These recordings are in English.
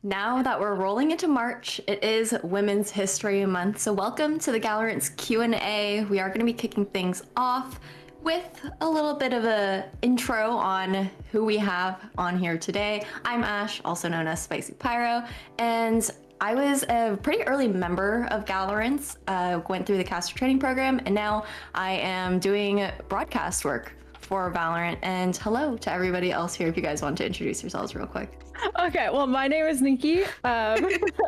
Now that we're rolling into March, it is Women's History Month. So welcome to the Galorants Q&A. We are going to be kicking things off with a little bit of a intro on who we have on here today. I'm Ash, also known as Spicy Pyro, and I was a pretty early member of Galorants, went through the caster training program, and now I am doing broadcast work for Valorant. And hello to everybody else here if you guys want to introduce yourselves real quick. Okay, well, my name is Nikki. I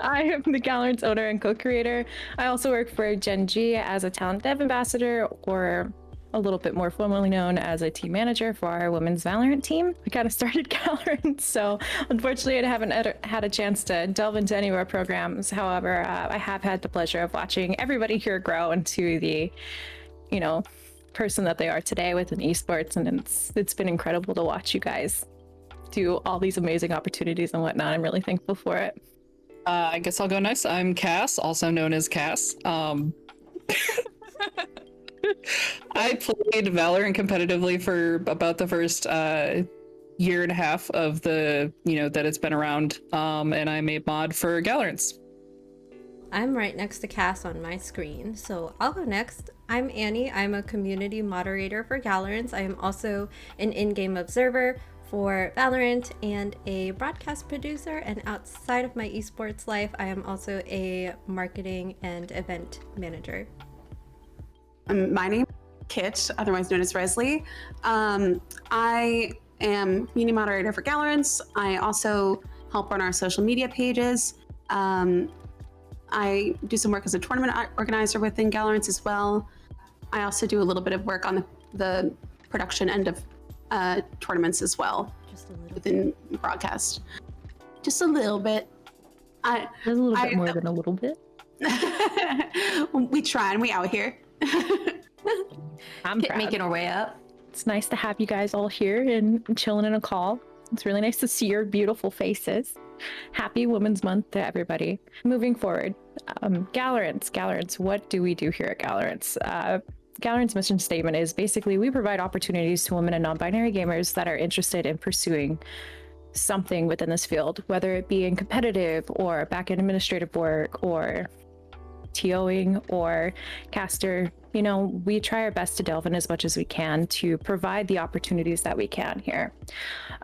am the Galorants owner and co-creator. I also work for Gen G as a talent dev ambassador, or a little bit more formally known as a team manager for our women's Valorant team. I kind of started Galorants, so unfortunately I haven't had a chance to delve into any of our programs. However, I have had the pleasure of watching everybody here grow into the, person that they are today within esports, and it's been incredible to watch you guys do all these amazing opportunities and whatnot. I'm really thankful for it. I guess I'll go next. I'm Cass, also known as Cass. I played Valorant competitively for about the first year and a half of the, that it's been around, and I made mod for Galorants. I'm right next to Cass on my screen, so I'll go next. I'm Annie. I'm a community moderator for Galorants. I am also an in-game observer for Valorant and a broadcast producer, and outside of my esports life, I am also a marketing and event manager. My name is Kit, otherwise known as Resley. I am community moderator for Galorants. I also help run our social media pages. I do some work as a tournament organizer within Galorants as well. I also do a little bit of work on the production end of tournaments as well, Just a little. within broadcast. Just a little bit. There's a little bit more than a little bit. We try and we out here. I'm proud. Making our way up. It's nice to have you guys all here and chilling in a call. It's really nice to see your beautiful faces. Happy Women's Month to everybody. Moving forward, Galorants, what do we do here at Galorants? Galorants' mission statement is basically we provide opportunities to women and non-binary gamers that are interested in pursuing something within this field, whether it be in competitive or back-end administrative work or TOing or caster. We try our best to delve in as much as we can to provide the opportunities that we can here.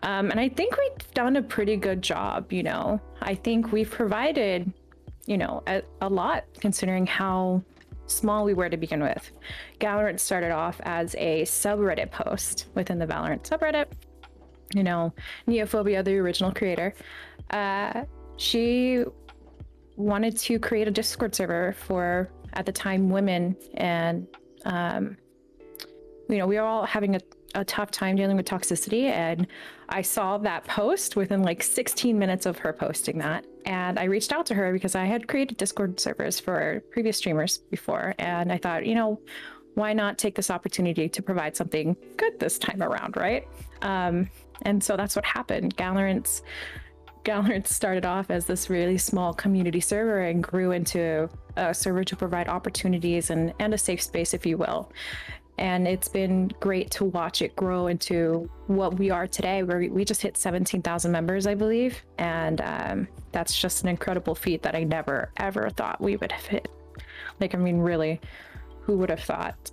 And I think we've done a pretty good job. I think we've provided, a lot considering how small we were to begin with. Galorant started off as a subreddit post within the Valorant subreddit. Neophobia, the original creator, she wanted to create a Discord server for, at the time, women, and we were all having a tough time dealing with toxicity, and I saw that post within like 16 minutes of her posting that, and I reached out to her because I had created Discord servers for previous streamers before, and I thought, why not take this opportunity to provide something good this time around, right? And so that's what happened. Galorants started off as this really small community server and grew into a server to provide opportunities and a safe space, if you will. And it's been great to watch it grow into what we are today, where we just hit 17,000 members, I believe. And that's just an incredible feat that I never, ever thought we would have hit. Really, who would have thought?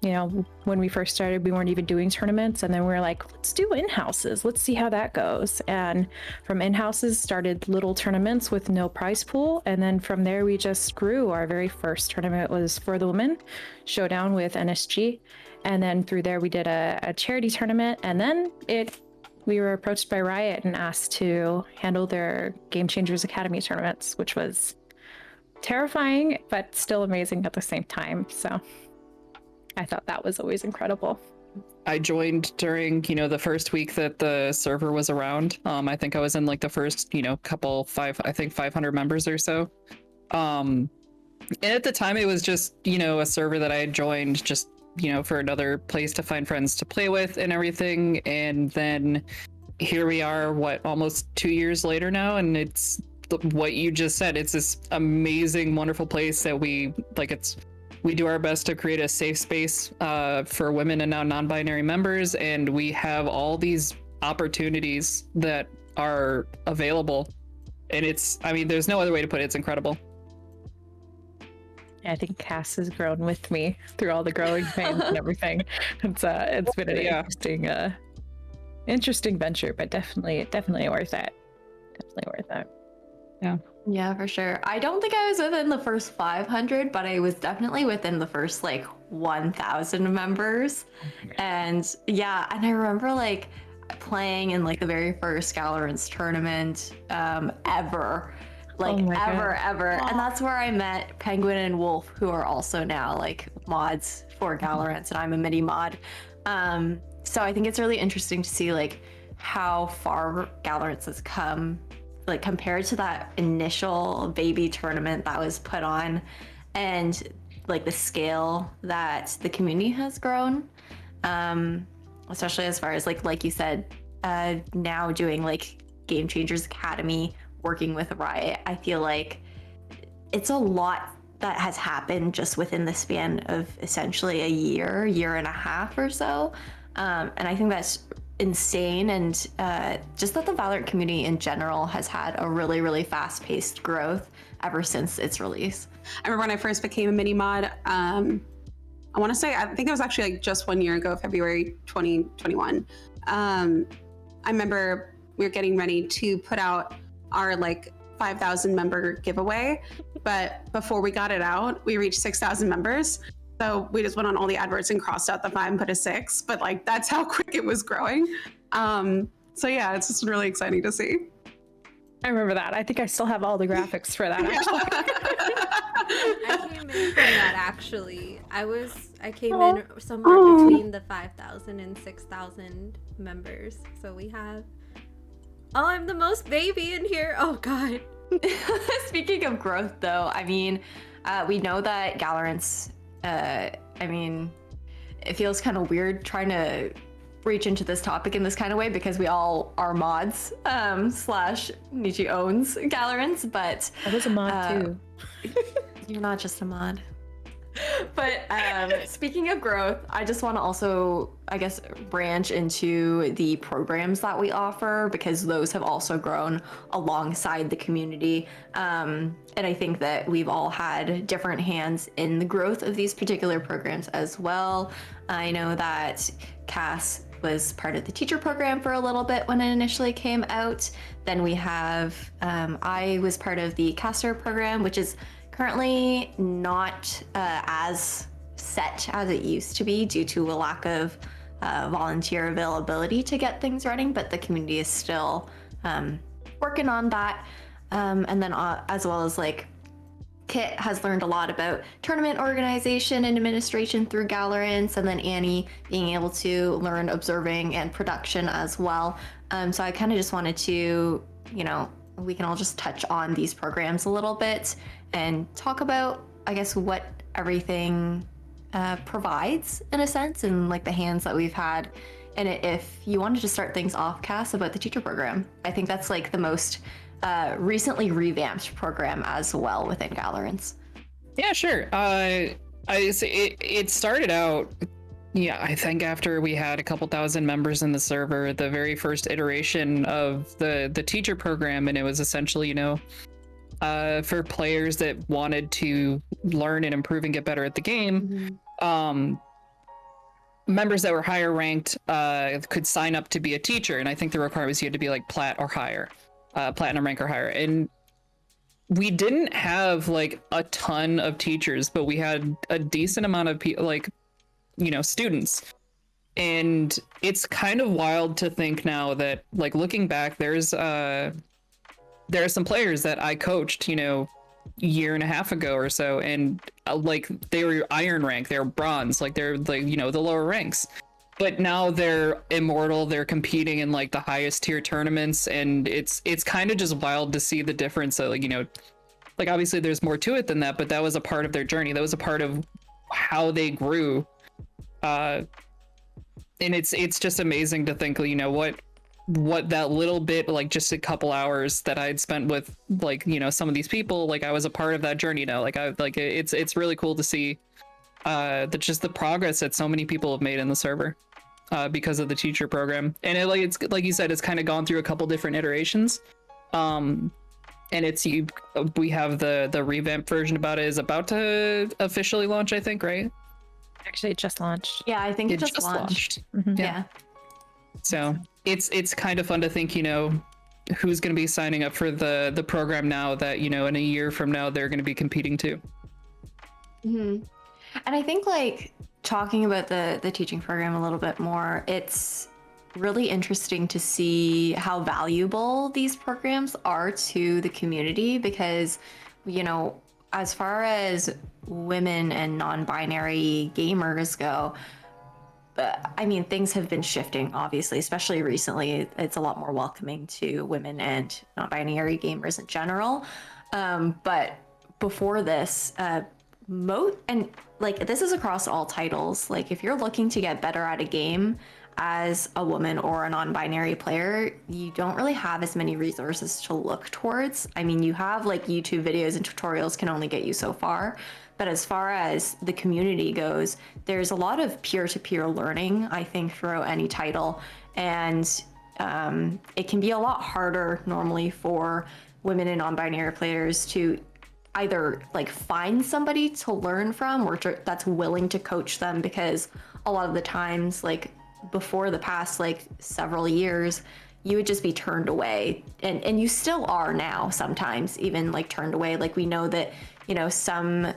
When we first started, we weren't even doing tournaments, and then we were like, let's do in-houses, let's see how that goes. And from in-houses started little tournaments with no prize pool, and then from there we just grew. Our very first tournament was for the women showdown with NSG, and then through there we did a charity tournament, and then we were approached by Riot and asked to handle their Game Changers Academy tournaments, which was terrifying but still amazing at the same time. So I thought that was always incredible. I joined during, the first week that the server was around. I think I was in like the first, 500 members or so. And at the time it was just, a server that I had joined just, for another place to find friends to play with and everything. And then here we are, almost 2 years later now. And it's what you just said. It's this amazing, wonderful place that we do our best to create a safe space for women and now non-binary members, and we have all these opportunities that are available And it's, I mean, there's no other way to put it. It's incredible. I think Cass has grown with me through all the growing pains and everything. It's been an interesting venture, but definitely worth it. Definitely worth it. Yeah, for sure. I don't think I was within the first 500, but I was definitely within the first like 1,000 members. And yeah, and I remember like playing in like the very first Galorants tournament ever. Like ever. And that's where I met Penguin and Wolf, who are also now like mods for Galorants, and I'm a mini mod. So I think it's really interesting to see like how far Galorants has come, like compared to that initial baby tournament that was put on, and like the scale that the community has grown, especially as far as like you said, now doing like Game Changers Academy, working with Riot. I feel like it's a lot that has happened just within the span of essentially a year and a half or so, and I think that's insane. And just that the Valorant community in general has had a really fast-paced growth ever since its release. I remember when I first became a mini mod, I want to say, I think it was actually like just 1 year ago, February 2021. I remember we were getting ready to put out our like 5,000 member giveaway, but before we got it out, we reached 6,000 members. So we just went on all the adverts and crossed out the 5 and put a 6, but like that's how quick it was growing. So yeah, it's just really exciting to see. I remember that. I think I still have all the graphics for that, actually. I came in from that actually. I came in somewhere between the 5,000 and 6,000 members. So we have. Oh, I'm the most baby in here. Oh God. Speaking of growth, though, I mean, we know that Galorants. I mean, it feels kind of weird trying to reach into this topic in this kind of way because we all are mods. Slash Nietzsche owns Galorants, but I was a mod too. You're not just a mod. But speaking of growth, I just want to also, I guess, branch into the programs that we offer, because those have also grown alongside the community. And I think that we've all had different hands in the growth of these particular programs as well. I know that Cass was part of the teacher program for a little bit when it initially came out. Then we have, I was part of the caster program, which is currently not as set as it used to be due to a lack of volunteer availability to get things running, but the community is still working on that. And then as well as like Kit has learned a lot about tournament organization and administration through Galorants, and then Annie being able to learn observing and production as well. So I kind of just wanted to, we can all just touch on these programs a little bit and talk about, I guess, what everything provides in a sense, and like the hands that we've had. And if you wanted to start things off, Cass, about the teacher program, I think that's like the most recently revamped program as well within Galorants. Yeah, sure. It started out, I think after we had a couple thousand members in the server, the very first iteration of the teacher program, and it was essentially, for players that wanted to learn and improve and get better at the game. Members that were higher ranked could sign up to be a teacher, and I think the requirement was you had to be like plat or higher, platinum rank or higher. And we didn't have like a ton of teachers, but we had a decent amount of people, like, students. And it's kind of wild to think now that, like, looking back, there are some players that I coached, year and a half ago or so, and like they were iron rank, they're bronze, like they're like, the lower ranks, but now they're immortal, they're competing in like the highest tier tournaments. And it's kind of just wild to see the difference that, like, like obviously there's more to it than that, but that was a part of their journey, that was a part of how they grew. And it's just amazing to think, what that little bit, like just a couple hours that I'd spent with, like, some of these people, like I was a part of that journey now. Like it's really cool to see just the progress that so many people have made in the server because of the teacher program. And it's like you said, it's kind of gone through a couple different iterations. and we have the revamped version about it is about to officially launch, I think, right? Actually, it just launched. Yeah, I think it It just launched. Mhm. Yeah. So it's kind of fun to think, who's going to be signing up for the program now that, in a year from now they're going to be competing too. Hmm. And I think like talking about the teaching program a little bit more, it's really interesting to see how valuable these programs are to the community because, as far as women and non-binary gamers go, I mean, things have been shifting, obviously, especially recently. It's a lot more welcoming to women and non-binary gamers in general. But before this, and like this is across all titles. Like if you're looking to get better at a game as a woman or a non-binary player, you don't really have as many resources to look towards. I mean, you have like YouTube videos and tutorials can only get you so far. But as far as the community goes, there's a lot of peer-to-peer learning, I think, throughout any title. And it can be a lot harder normally for women and non-binary players to either like find somebody to learn from or that's willing to coach them, because a lot of the times, like before the past like several years, you would just be turned away, and you still are now sometimes even like turned away. Like we know that some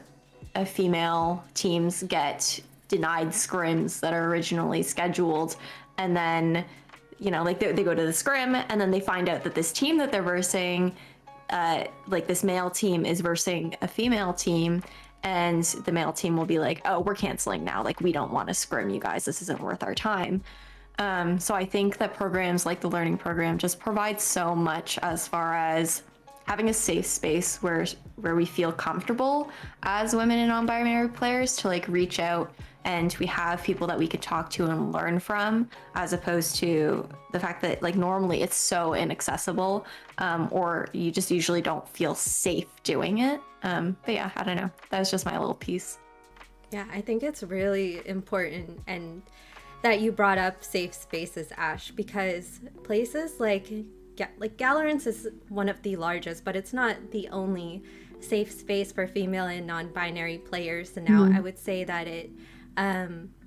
female teams get denied scrims that are originally scheduled, and then like they go to the scrim and then they find out that this team that they're versing, like this male team is versing a female team, and the male team will be like, oh, we're canceling now, like we don't want to scrim you guys, this isn't worth our time. So I think that programs like the learning program just provide so much as far as having a safe space where we feel comfortable as women and non-binary players to like reach out, and we have people that we could talk to and learn from, as opposed to the fact that like normally it's so inaccessible, or you just usually don't feel safe doing it. But yeah, I don't know, that was just my little piece. Yeah, I think it's really important and that you brought up safe spaces, Ash, because places like Galorants is one of the largest, but it's not the only safe space for female and non-binary players. And now I would say that it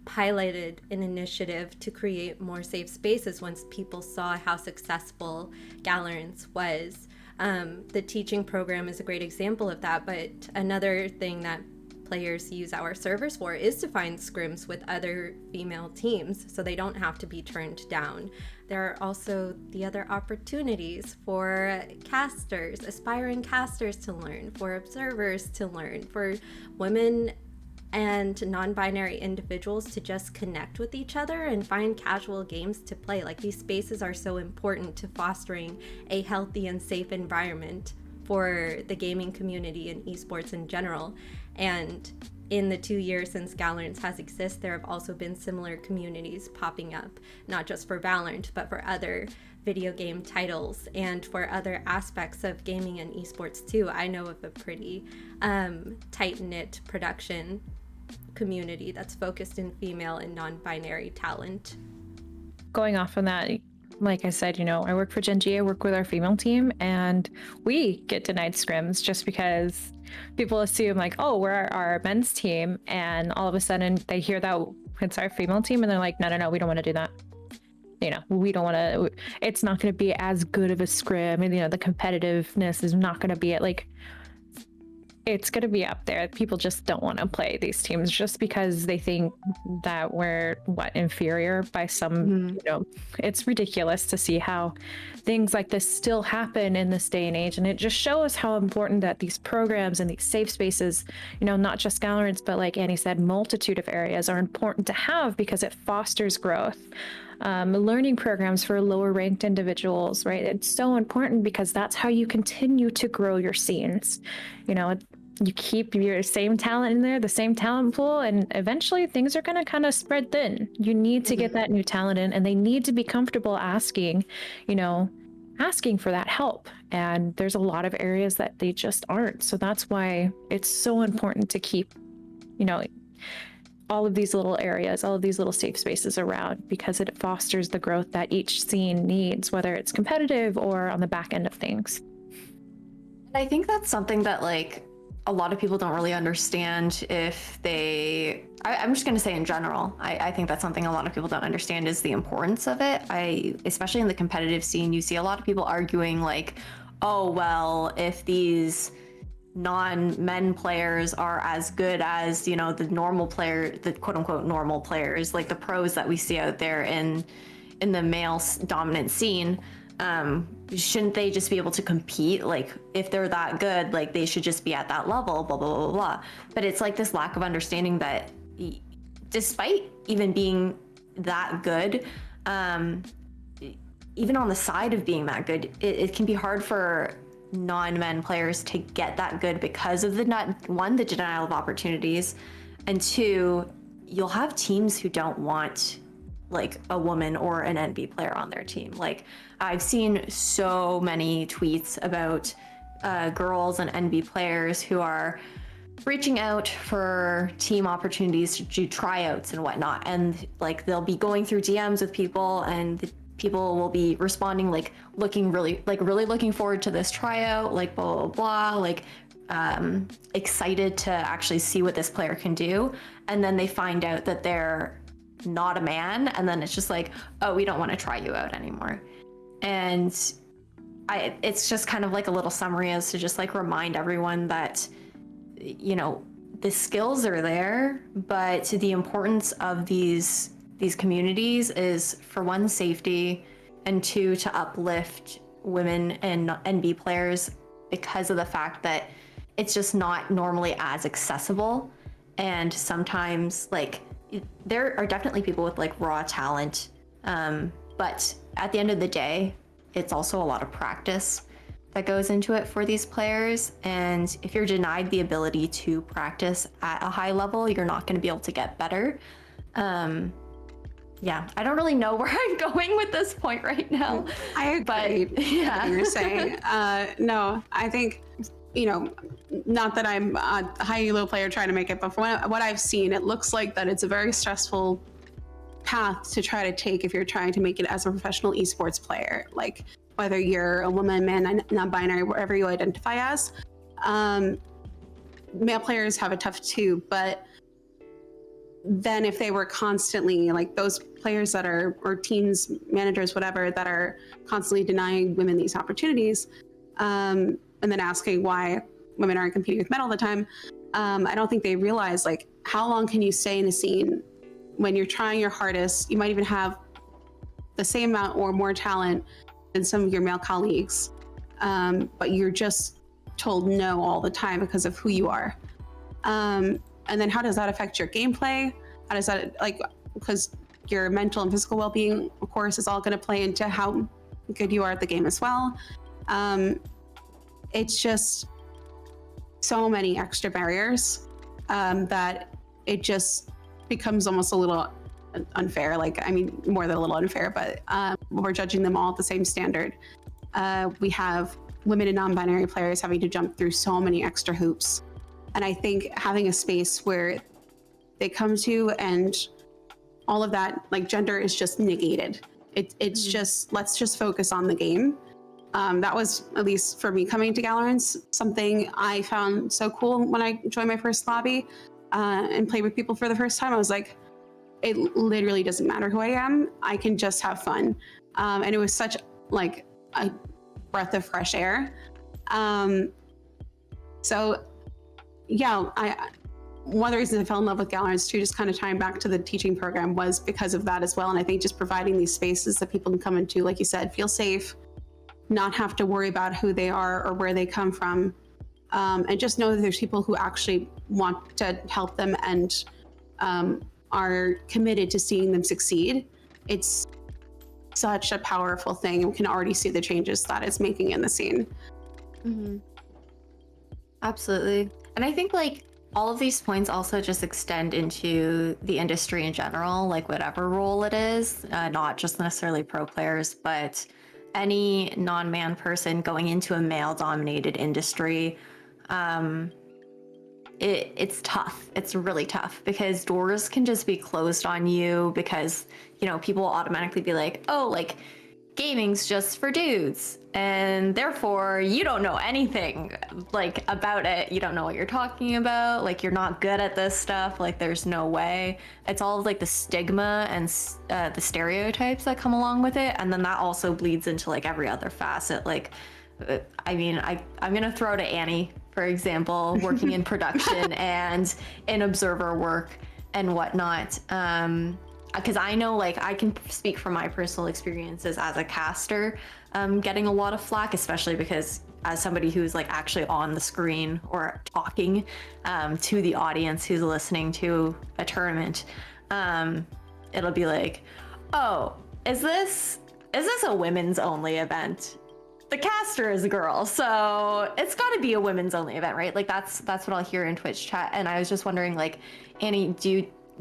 piloted an initiative to create more safe spaces once people saw how successful Galorants was. The teaching program is a great example of that, but another thing that players use our servers for is to find scrims with other female teams so they don't have to be turned down. There are also the other opportunities for casters, aspiring casters to learn, for observers to learn, for women and non-binary individuals to just connect with each other and find casual games to play. Like, these spaces are so important to fostering a healthy and safe environment for the gaming community and esports in general. And in the 2 years since Galorants has existed, there have also been similar communities popping up, not just for Valorant, but for other video game titles and for other aspects of gaming and esports too. I know of a pretty tight-knit production community that's focused in female and non-binary talent. Going off on that, like I said, I work for Gen G, I work with our female team, and we get denied scrims just because people assume like, oh, we're our men's team, and all of a sudden they hear that it's our female team and they're like, no, we don't want to do that. We don't want to, it's not going to be as good of a scrim, and the competitiveness is not going to be like, it's going to be up there. People just don't want to play these teams just because they think that we're inferior by some, it's ridiculous to see how things like this still happen in this day and age. And it just shows how important that these programs and these safe spaces, not just Galorants, but like Annie said, multitude of areas are important to have because it fosters growth. Learning programs for lower ranked individuals, right? It's so important because that's how you continue to grow your scenes. You keep your same talent in there, the same talent pool, and eventually things are going to kind of spread thin. You need to get that new talent in, and they need to be comfortable asking for that help. And there's a lot of areas that they just aren't. So that's why it's so important to keep, all of these little areas, all of these little safe spaces around, because it fosters the growth that each scene needs, whether it's competitive or on the back end of things. I think that's something that like a lot of people don't really understand if they I'm just going to say in general, I think that's something a lot of people don't understand is the importance of it. Especially in the competitive scene, you see a lot of people arguing like, oh well, if these non-men players are as good as, you know, the normal player, the quote unquote normal players, like the pros that we see out there in the male dominant scene, shouldn't they just be able to compete? Like if they're that good, like they should just be at that level, blah blah blah blah. But it's like this lack of understanding that despite even being that good, even on the side of being that good, it can be hard for non-men players to get that good because of the the denial of opportunities, and two, you'll have teams who don't want like a woman or an NB player on their team. Like I've seen so many tweets about girls and NB players who are reaching out for team opportunities to do tryouts and whatnot, and like they'll be going through DMs with people, and the people will be responding like really looking forward to this tryout, like blah blah blah, like excited to actually see what this player can do, and then they find out that they're not a man, and then it's just like, oh, we don't want to try you out anymore. And it's just kind of like a little summary as to just like remind everyone that, you know, the skills are there, but the importance of these communities is, for one, safety, and two, to uplift women and NB players because of the fact that it's just not normally as accessible. And sometimes like there are definitely people with like raw talent, but at the end of the day, it's also a lot of practice that goes into it for these players. And if you're denied the ability to practice at a high level, you're not going to be able to get better. Yeah, I don't really know where I'm going with this point right now. I agree. But yeah, you're saying. No, I think, you know, not that I'm a high low player trying to make it, but from what I've seen, it looks like that it's a very stressful path to try to take if you're trying to make it as a professional esports player. Like whether you're a woman, man, non-binary, whatever you identify as. Male players have it tough too, but then if they were constantly like those players that are, or teams, managers, whatever, that are constantly denying women these opportunities, and then asking why women aren't competing with men all the time, I don't think they realize like how long can you stay in a scene when you're trying your hardest. You might even have the same amount or more talent than some of your male colleagues, but you're just told no all the time because of who you are. And then how does that affect your gameplay? How does that, like, because your mental and physical well-being, of course, is all going to play into how good you are at the game as well. It's just so many extra barriers that it just becomes almost a little unfair. Like, I mean, more than a little unfair, but we're judging them all at the same standard. We have women and non-binary players having to jump through so many extra hoops. And I think having a space where they come to and all of that, like gender is just negated. It's just, let's just focus on the game. That was, at least for me coming to Galorants, something I found so cool when I joined my first lobby and played with people for the first time. I was like, it literally doesn't matter who I am. I can just have fun. And it was such like a breath of fresh air. So yeah, one of the reasons I fell in love with Galorants too, just kind of tying back to the teaching program, was because of that as well. And I think just providing these spaces that people can come into, like you said, feel safe, not have to worry about who they are or where they come from, and just know that there's people who actually want to help them and are committed to seeing them succeed. It's such a powerful thing, and we can already see the changes that it's making in the scene. Mm-hmm. Absolutely. And I think like all of these points also just extend into the industry in general, like whatever role it is, not just necessarily pro players, but any non-man person going into a male-dominated industry. It's tough. It's really tough because doors can just be closed on you because, you know, people will automatically be like, oh, like, gaming's just for dudes, and therefore you don't know anything like about it. You don't know what you're talking about. Like, you're not good at this stuff. Like, there's no way. It's all like the stigma and the stereotypes that come along with it, and then that also bleeds into like every other facet. Like, I mean, I'm gonna throw to Annie, for example, working in production and in observer work and whatnot. Because I know, like, I can speak from my personal experiences as a caster, getting a lot of flack, especially because as somebody who's like actually on the screen or talking to the audience who's listening to a tournament, it'll be like, oh, is this a women's only event? The caster is a girl, so it's got to be a women's only event, right? Like, that's what I'll hear in Twitch chat. And I was just wondering, like, Annie,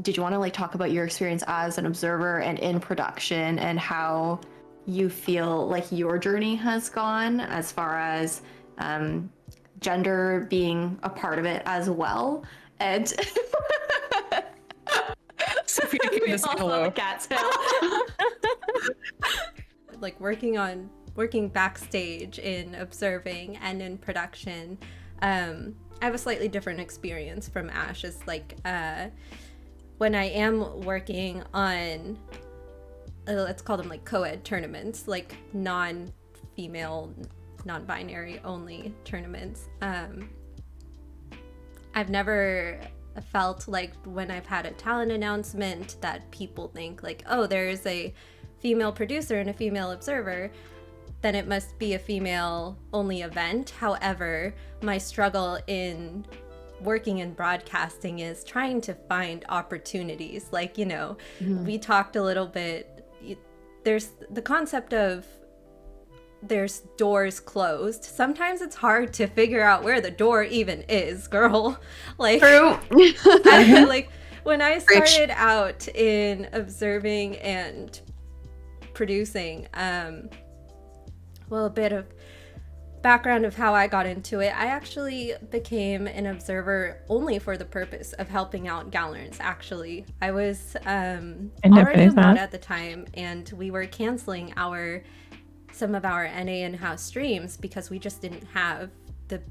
did you want to like talk about your experience as an observer and in production, and how you feel like your journey has gone as far as gender being a part of it as well? And Sophia came to say hello. Cats Like working backstage in observing and in production, I have a slightly different experience from Ash. It's like when I am working on let's call them like co-ed tournaments, like non-female, non-binary only tournaments, I've never felt like when I've had a talent announcement that people think like, oh, there's a female producer and a female observer, then it must be a female only event. However, my struggle in working in broadcasting is trying to find opportunities. Like, you know, we talked a little bit, there's the concept of there's doors closed. Sometimes it's hard to figure out where the door even is, girl. Like, True. like when I started out in observing and producing, well, a bit of background of how I got into it. I actually became an observer only for the purpose of helping out Galorants. Actually, I was already a mod at the time, and we were canceling some of our NA in-house streams because we just didn't have the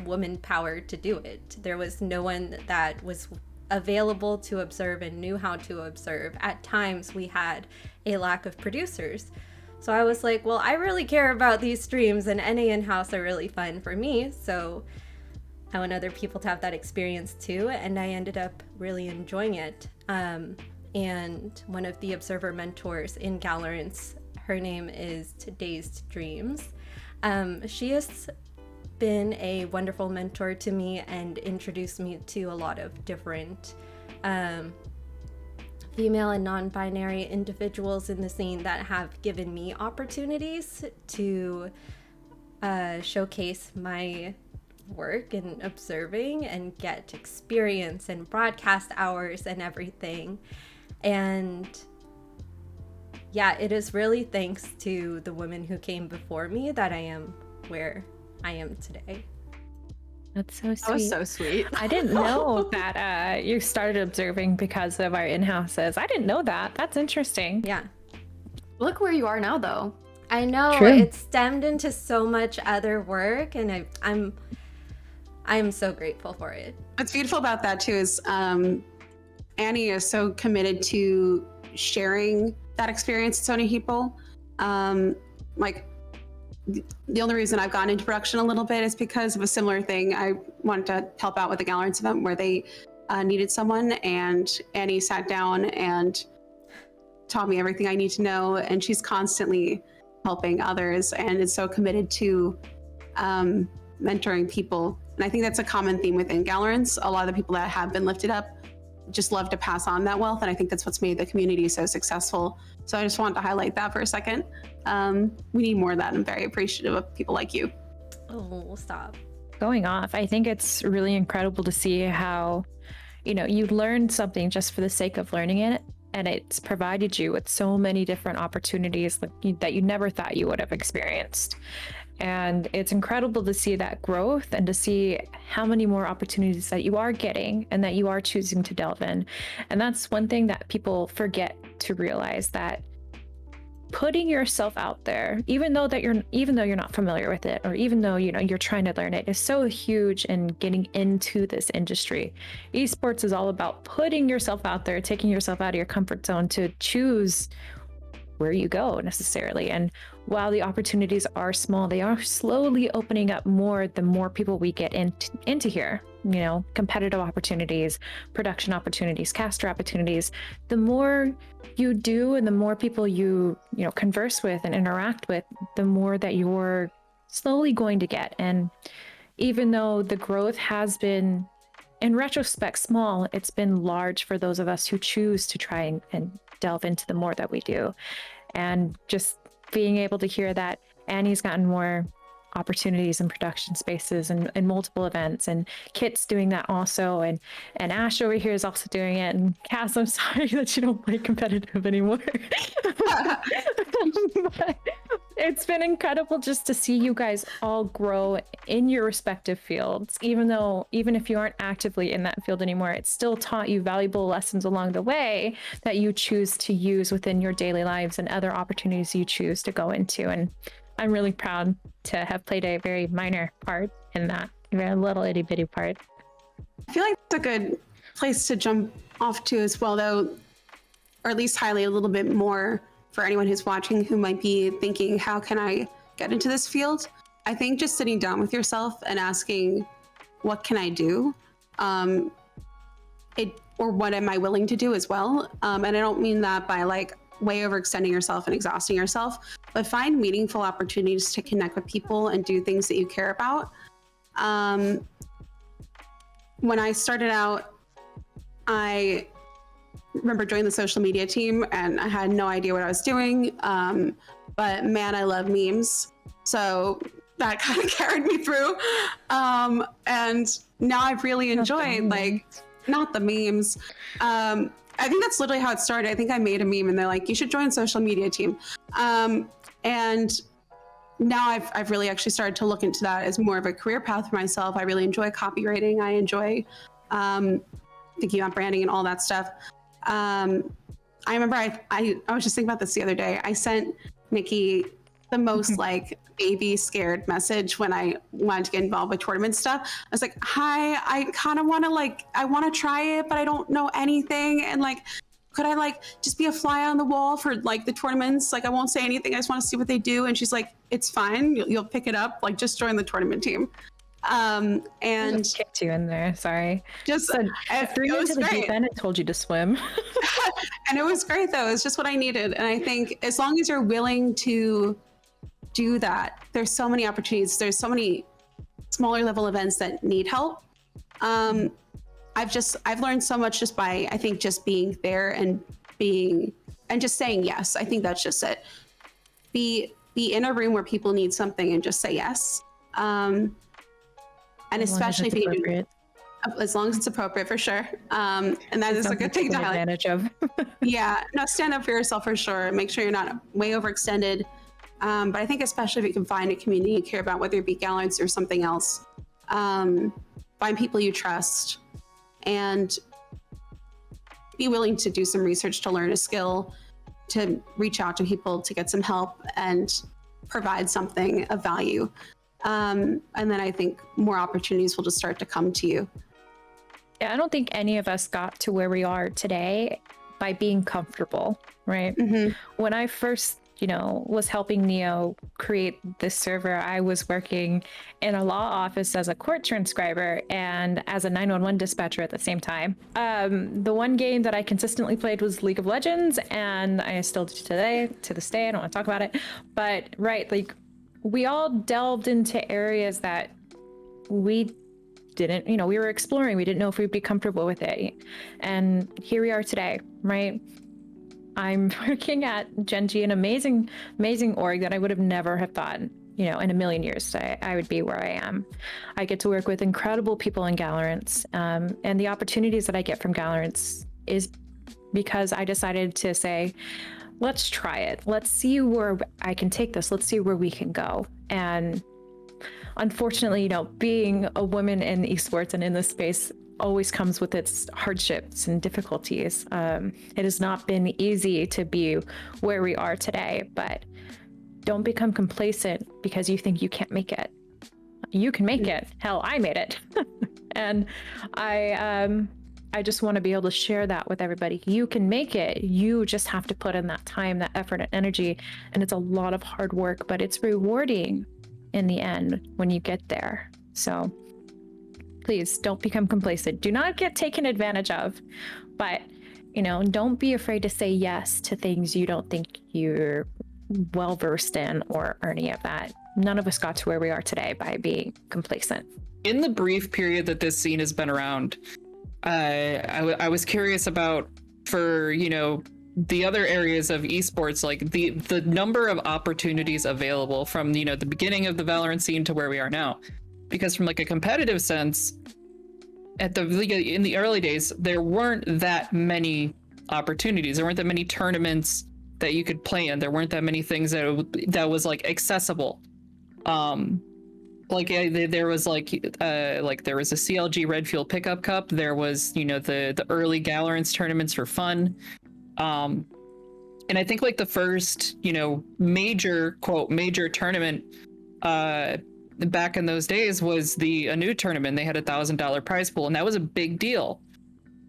woman power to do it. There was no one that was available to observe and knew how to observe. At times we had a lack of producers. So I was like, well, I really care about these streams, and NA in-house are really fun for me. So I want other people to have that experience too. And I ended up really enjoying it. And one of the observer mentors in Galorants, her name is Dazed Dreams. She has been a wonderful mentor to me and introduced me to a lot of different female and non-binary individuals in the scene that have given me opportunities to showcase my work in observing and get experience and broadcast hours and everything. And yeah, it is really thanks to the women who came before me that I am where I am today. That's so sweet. That was so sweet. I didn't know that you started observing because of our in-houses. I didn't know that. That's interesting. Yeah. Look where you are now, though. I know. True. It stemmed into so much other work, and I'm so grateful for it. What's beautiful about that too is Annie is so committed to sharing that experience with so many people. Like, the only reason I've gone into production a little bit is because of a similar thing. I wanted to help out with the Galorants event where they needed someone, and Annie sat down and taught me everything I need to know, and she's constantly helping others and is so committed to mentoring people. And I think that's a common theme within Galorants. A lot of the people that have been lifted up just love to pass on that wealth, and I think that's what's made the community so successful. So I just wanted to highlight that for a second. We need more of that. I'm very appreciative of people like you. Oh, stop. Going off, I think it's really incredible to see how, you know, you learned something just for the sake of learning it, and it's provided you with so many different opportunities that you never thought you would have experienced. And it's incredible to see that growth and to see how many more opportunities that you are getting and that you are choosing to delve in. And that's one thing that people forget to realize, that putting yourself out there, even though you're not familiar with it, or even though you're trying to learn it, is so huge in getting into this industry. Esports is all about putting yourself out there, taking yourself out of your comfort zone to choose where you go necessarily. And while the opportunities are small, they are slowly opening up more the more people we get into here. Competitive opportunities, production opportunities, caster opportunities. The more you do and the more people you converse with and interact with, the more that you're slowly going to get. And even though the growth has been, in retrospect, small, it's been large for those of us who choose to try and delve into the more that we do. And just being able to hear that Annie's gotten more opportunities in production spaces and multiple events, and Kit's doing that also, and Ash over here is also doing it, and Cass, I'm sorry that you don't play competitive anymore. But it's been incredible just to see you guys all grow in your respective fields, even if you aren't actively in that field anymore. It's still taught you valuable lessons along the way that you choose to use within your daily lives and other opportunities you choose to go into. And I'm really proud to have played a very minor part in that, a very little itty bitty part. I feel like it's a good place to jump off to as well, though, or at least highlight a little bit more for anyone who's watching who might be thinking, how can I get into this field? I think just sitting down with yourself and asking, what can I do? Or what am I willing to do as well? And I don't mean that by like way overextending yourself and exhausting yourself, but find meaningful opportunities to connect with people and do things that you care about. When I started out, I remember joining the social media team and I had no idea what I was doing. But man, I love memes. So that kind of carried me through. And now I've really enjoyed not the memes. I think that's literally how it started. I think I made a meme and they're like, you should join social media team. And now I've really actually started to look into that as more of a career path for myself. I really enjoy copywriting. I enjoy thinking about branding and all that stuff. I remember I was just thinking about this the other day. I sent Nikki the most like baby scared message when I wanted to get involved with tournament stuff. I was like, hi, I kind of want to I want to try it, but I don't know anything. And could I just be a fly on the wall for the tournaments? I won't say anything. I just want to see what they do. And she's like, it's fine. You'll pick it up. just join the tournament team. And just kicked you in there. Sorry. Just threw you into the deep end and told you to swim. And it was great though. It's just what I needed. And I think as long as you're willing to do that, there's so many opportunities. There's so many smaller level events that need help. I've learned so much just by, I think, just being there and just saying yes. I think that's just it. Be in a room where people need something and just say yes. And especially if you do, as long as it's appropriate, for sure. And that is a good thing to highlight. Advantage of. Yeah, no, stand up for yourself for sure. Make sure you're not way overextended. But I think especially if you can find a community you care about, whether it be Galorants or something else, find people you trust and be willing to do some research to learn a skill, to reach out to people to get some help and provide something of value. And then I think more opportunities will just start to come to you. Yeah, I don't think any of us got to where we are today by being comfortable, right? Mm-hmm. When I first, was helping Neo create this server, I was working in a law office as a court transcriber and as a 911 dispatcher at the same time. The one game that I consistently played was League of Legends, and I still do to this day. I don't want to talk about it, but we all delved into areas that we didn't, we were exploring. We didn't know if we'd be comfortable with it. And here we are today, right? I'm working at Genji, an amazing, amazing org that I would have never have thought, in a million years I would be where I am. I get to work with incredible people in Galorants, and the opportunities that I get from Galorants is because I decided to say, let's try it. Let's see where I can take this. Let's see where we can go. And unfortunately, being a woman in esports and in this space, always comes with its hardships and difficulties. It has not been easy to be where we are today, but don't become complacent because you think you can't make it. You can make it. Hell, I made it. And I just want to be able to share that with everybody. You can make it. You just have to put in that time, that effort, and energy. And it's a lot of hard work, but it's rewarding in the end when you get there. So please don't become complacent. Do not get taken advantage of. But, don't be afraid to say yes to things you don't think you're well versed in or any of that. None of us got to where we are today by being complacent. In the brief period that this scene has been around, I was curious about, for the other areas of esports, like the number of opportunities available from the beginning of the Valorant scene to where we are now. Because from like a competitive sense, in the early days, there weren't that many opportunities. There weren't that many tournaments that you could play in. There weren't that many things that was like accessible. There was there was a CLG Redfield Pickup Cup. There was the early Galorants tournaments for fun. And I think like the first major tournament back in those days was a new tournament. They had $1,000 prize pool, and that was a big deal.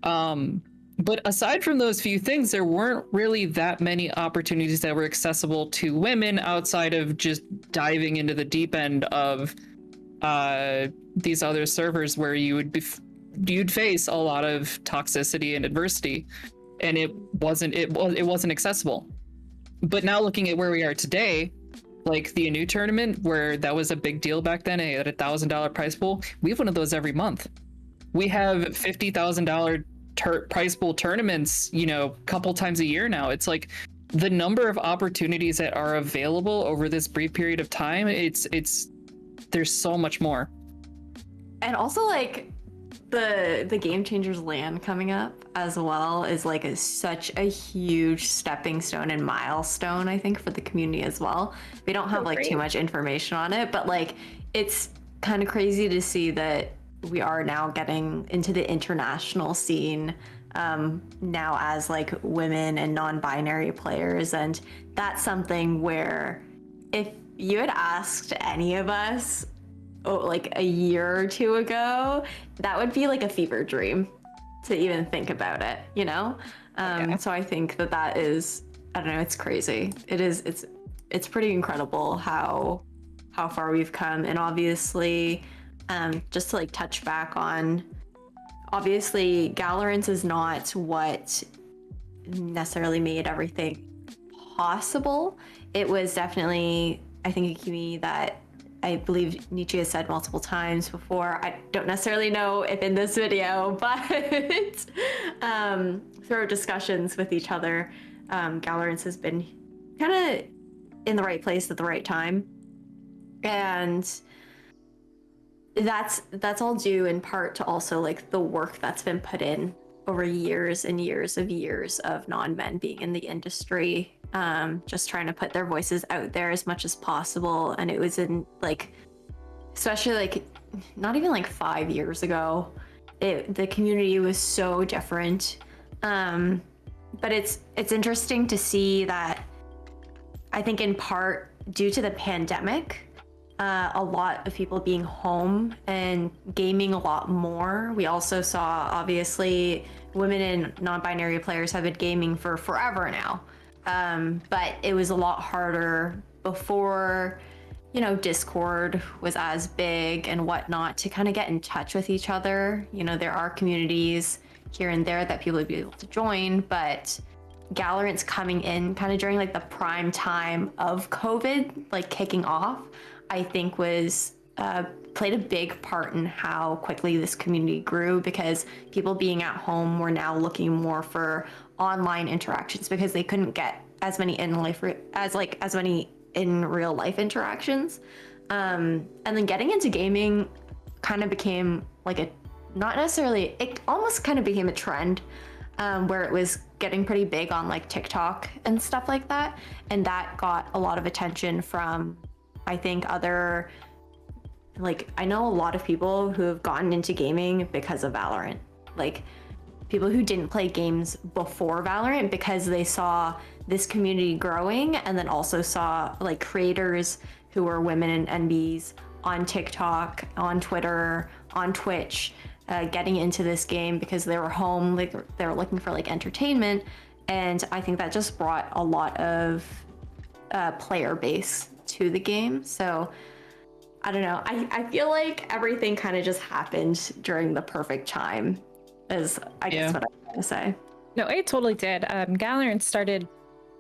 But aside from those few things, there weren't really that many opportunities that were accessible to women outside of just diving into the deep end of these other servers where you'd face a lot of toxicity and adversity, and it wasn't accessible. But now looking at where we are today, like the Anu tournament, where that was a big deal back then, at $1,000 prize pool, we have one of those every month. We have $50,000 prize pool tournaments, couple times a year now. It's like the number of opportunities that are available over this brief period of time. There's so much more. And also like the Game Changers LAN coming up as well is like such a huge stepping stone and milestone, I think, for the community as well. We don't have like too much information on it, but like it's kind of crazy to see that we are now getting into the international scene now as like women and non-binary players. And that's something where if you had asked any of us like a year or two ago, that would be like a fever dream to even think about it, So I think that is, I don't know, it's crazy. It's pretty incredible how far we've come. And obviously, just to like touch back on, obviously Galorants is not what necessarily made everything possible. It was definitely, I think, a community that I believe Nietzsche has said multiple times before. I don't necessarily know if in this video, but through discussions with each other, Galorants has been kind of in the right place at the right time. And that's all due in part to also like the work that's been put in over years and years of non-men being in the industry, just trying to put their voices out there as much as possible. And it was in like, especially like not even like 5 years ago, the community was so different. But it's interesting to see that, I think in part due to the pandemic, a lot of people being home and gaming a lot more. We also saw, obviously, women and non-binary players have been gaming for forever now. But it was a lot harder before, Discord was as big and whatnot to kind of get in touch with each other. There are communities here and there that people would be able to join, but Galorants coming in kind of during like the prime time of COVID, like kicking off, I think was played a big part in how quickly this community grew, because people being at home were now looking more for online interactions because they couldn't get as many in real life interactions. And then getting into gaming kind of became like it almost kind of became a trend, where it was getting pretty big on like TikTok and stuff like that. And that got a lot of attention from, I think, other like I know a lot of people who have gotten into gaming because of Valorant. Like people who didn't play games before Valorant because they saw this community growing, and then also saw like creators who were women and NBs on TikTok, on Twitter, on Twitch, getting into this game because they were home, like they were looking for like entertainment. And I think that just brought a lot of player base to the game. So I don't know. I feel like everything kind of just happened during the perfect time, is I guess what I'm trying to say. No, it totally did. Galorants started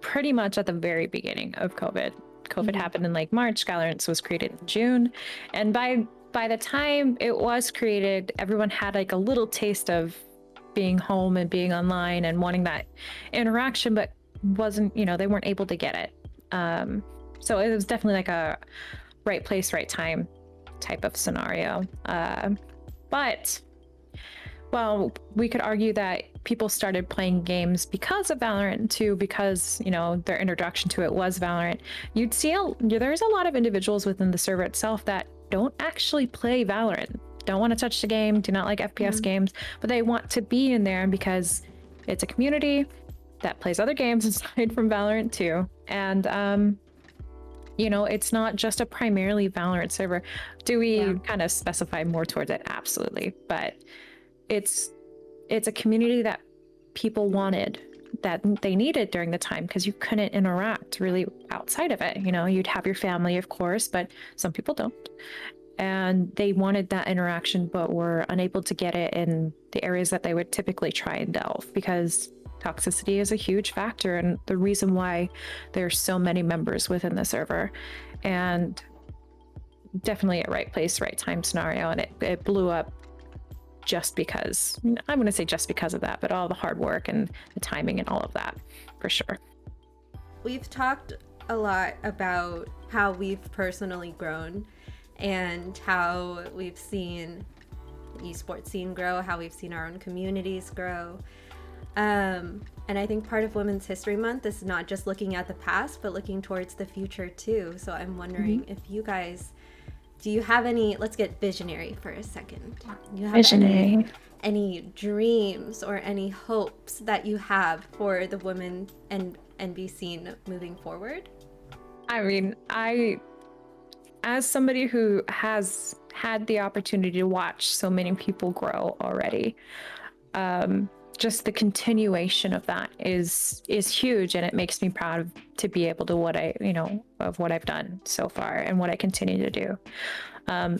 pretty much at the very beginning of COVID. COVID happened in like March. Galorants was created in June, and by the time it was created, everyone had like a little taste of being home and being online and wanting that interaction, but wasn't, they weren't able to get it. So it was definitely like a right place, right time type of scenario. But well, we could argue that people started playing games because of Valorant too, because their introduction to it was Valorant. You'd see there's a lot of individuals within the server itself that don't actually play Valorant, don't want to touch the game, do not like FPS games, but they want to be in there because it's a community that plays other games aside from Valorant too. And it's not just a primarily Valorant server. Do we kind of specify more towards it? Absolutely. But it's a community that people wanted, that they needed during the time, because you couldn't interact really outside of it. You'd have your family, of course, but some people don't. And they wanted that interaction, but were unable to get it in the areas that they would typically try and delve, because toxicity is a huge factor and the reason why there's so many members within the server. And definitely a right place, right time scenario. And it blew up just because, I'm going to say just because of that, but all the hard work and the timing and all of that, for sure. We've talked a lot about how we've personally grown and how we've seen the esports scene grow, how we've seen our own communities grow. And I think part of Women's History Month is not just looking at the past, but looking towards the future too. So I'm wondering if you guys, do you have any, let's get visionary for a second. Do you have Visionary. any dreams or any hopes that you have for the women and NB scene moving forward? I mean, as somebody who has had the opportunity to watch so many people grow already, just the continuation of that is huge, and it makes me proud to be able to of what I've done so far and what I continue to do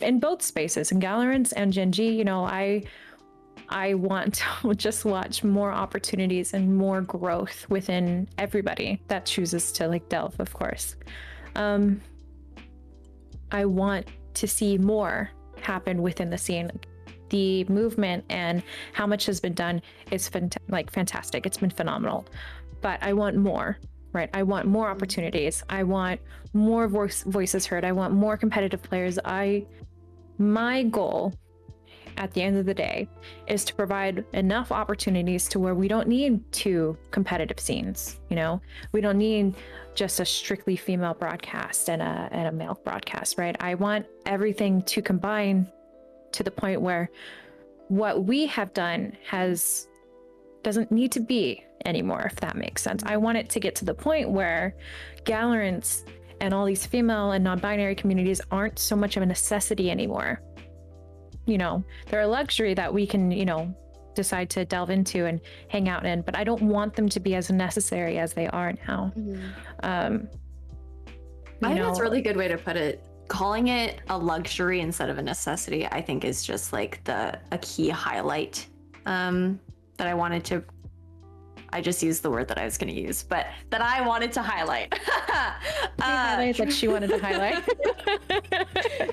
in both spaces, in Galorants and Gen G. I want to just watch more opportunities and more growth within everybody that chooses to delve, of course. I want to see more happen within the scene. The movement and how much has been done is fantastic. It's been phenomenal, but I want more, right? I want more opportunities. I want more voices heard. I want more competitive players. My goal at the end of the day is to provide enough opportunities to where we don't need two competitive scenes. We don't need just a strictly female broadcast and a male broadcast, right? I want everything to combine to the point where what we have done doesn't need to be anymore, if that makes sense. I want it to get to the point where Galorants and all these female and non-binary communities aren't so much of a necessity anymore. They're a luxury that we can, decide to delve into and hang out in, but I don't want them to be as necessary as they are now. I think that's a really good way to put it. Calling it a luxury instead of a necessity, I think, is just a key highlight that I wanted to. I just used the word that I was going to use, but that I wanted to highlight. Highlights like she wanted to highlight.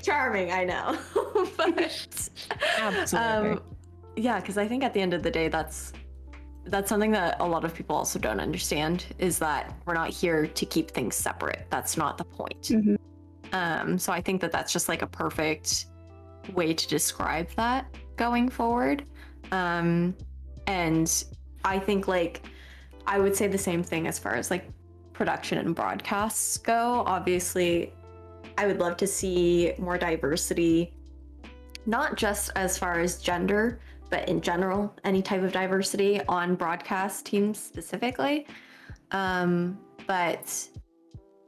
Charming, I know. But, Absolutely. yeah, because I think at the end of the day, that's something that a lot of people also don't understand, is that we're not here to keep things separate. That's not the point. So I think that that's just a perfect way to describe that going forward. And I think I would say the same thing as far as production and broadcasts go. Obviously, I would love to see more diversity not just as far as gender, but in general, any type of diversity on broadcast teams specifically. But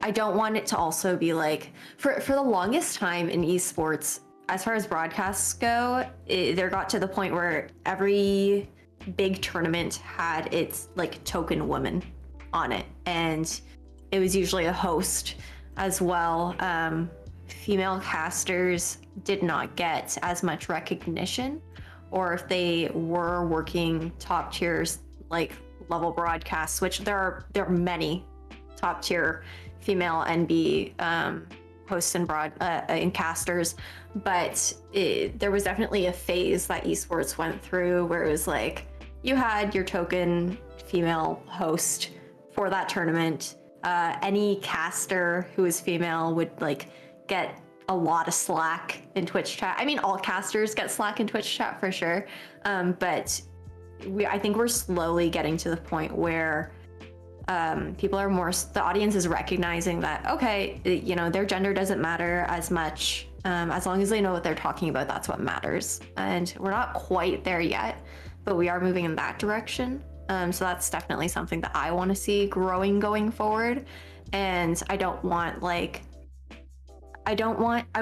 I don't want it to also be like, for the longest time in esports, as far as broadcasts go, there got to the point where every big tournament had its like token woman on it, and it was usually a host as well. Female casters did not get as much recognition, or if they were working top tiers like level broadcasts, which there are many top tier female NB hosts and and casters, but there was definitely a phase that esports went through where it was like you had your token female host for that tournament. Any caster who is female would like get a lot of slack in Twitch chat. I mean, all casters get slack in Twitch chat for sure, but I think we're slowly getting to the point where people are more, the audience is recognizing that, okay, you know, their gender doesn't matter as much. As long as they know what they're talking about, that's what matters. And we're not quite there yet, but we are moving in that direction. So that's definitely something that I want to see growing going forward. And I